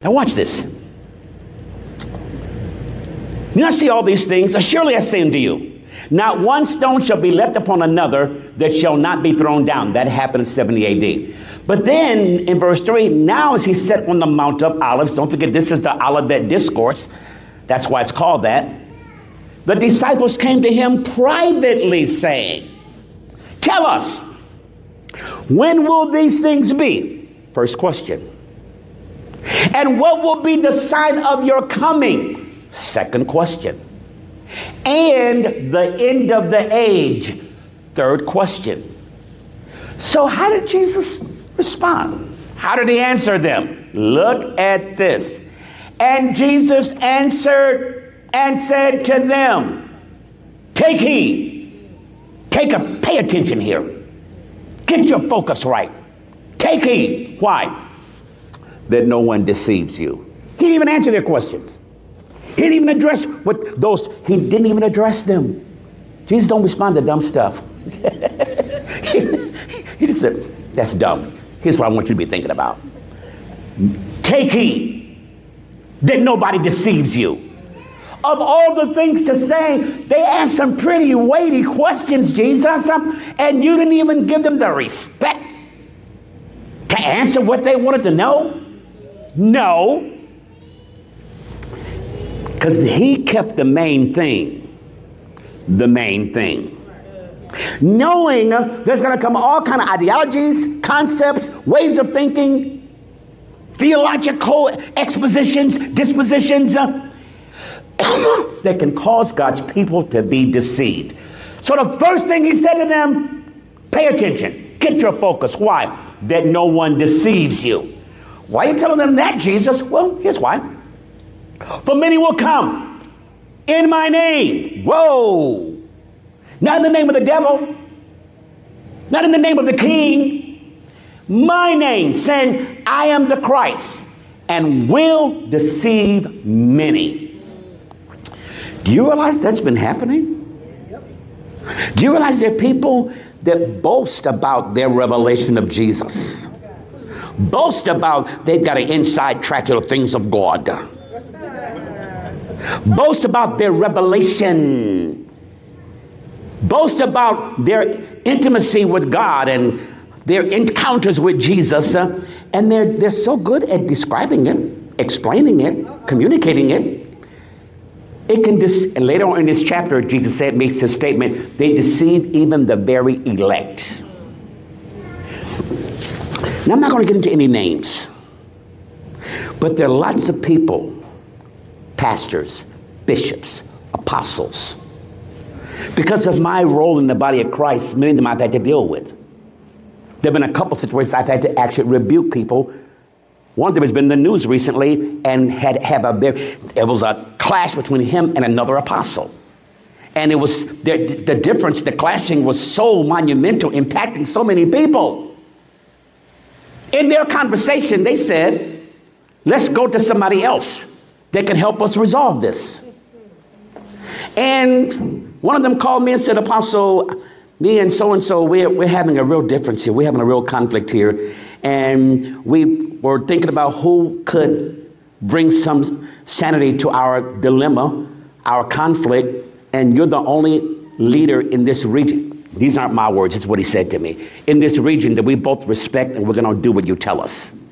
Now watch this. You not see all these things? Surely I say unto you, not one stone shall be left upon another that shall not be thrown down. That happened in 70 AD. But then in verse 3, now as he sat on the Mount of Olives, don't forget this is the Olivet Discourse. That's why it's called that. The disciples came to him privately saying, tell us, when will these things be? First question. And what will be the sign of your coming? Second question. And the end of the age? Third question. So how did Jesus respond? How did he answer them? Look at this. And Jesus answered and said to them, take heed. Pay attention here. Get your focus right. Take heed. Why? That no one deceives you. He didn't even answer their questions. He didn't even address he didn't even address them. Jesus don't respond to dumb stuff. He just said, that's dumb. Here's what I want you to be thinking about. Take heed that nobody deceives you. Of all the things to say, they asked some pretty weighty questions, Jesus, and you didn't even give them the respect to answer what they wanted to know? No. Because he kept the main thing. The main thing. Knowing there's going to come all kind of ideologies, concepts, ways of thinking, theological expositions, dispositions that can cause God's people to be deceived. So the first thing he said to them, pay attention. Get your focus. Why? That no one deceives you. Why are you telling them that, Jesus? Well, here's why. For many will come in my name. Whoa. Not in the name of the devil. Not in the name of the king. My name, saying, I am the Christ, and will deceive many. Do you realize that's been happening? Do you realize there are people that boast about their revelation of Jesus? Boast about they've got an inside track to the things of God. Boast about their revelation. Boast about their intimacy with God and their encounters with Jesus. And they're so good at describing it, explaining it, communicating it. It can and later on in this chapter, Jesus makes a statement, they deceive even the very elect. Now, I'm not going to get into any names, but there are lots of people, pastors, bishops, apostles, because of my role in the body of Christ, many of them I've had to deal with. There have been a couple situations I've had to actually rebuke people. One of them has been in the news recently and it was a clash between him and another apostle. And it was the difference, the clashing was so monumental, impacting so many people. In their conversation, they said, let's go to somebody else that can help us resolve this. And one of them called me and said, Apostle, me and so, we're having a real difference here. We're having a real conflict here. And we were thinking about who could bring some sanity to our dilemma, our conflict. And you're the only leader in this region. These aren't my words. It's what he said to me. In this region that we both respect, and we're going to do what you tell us.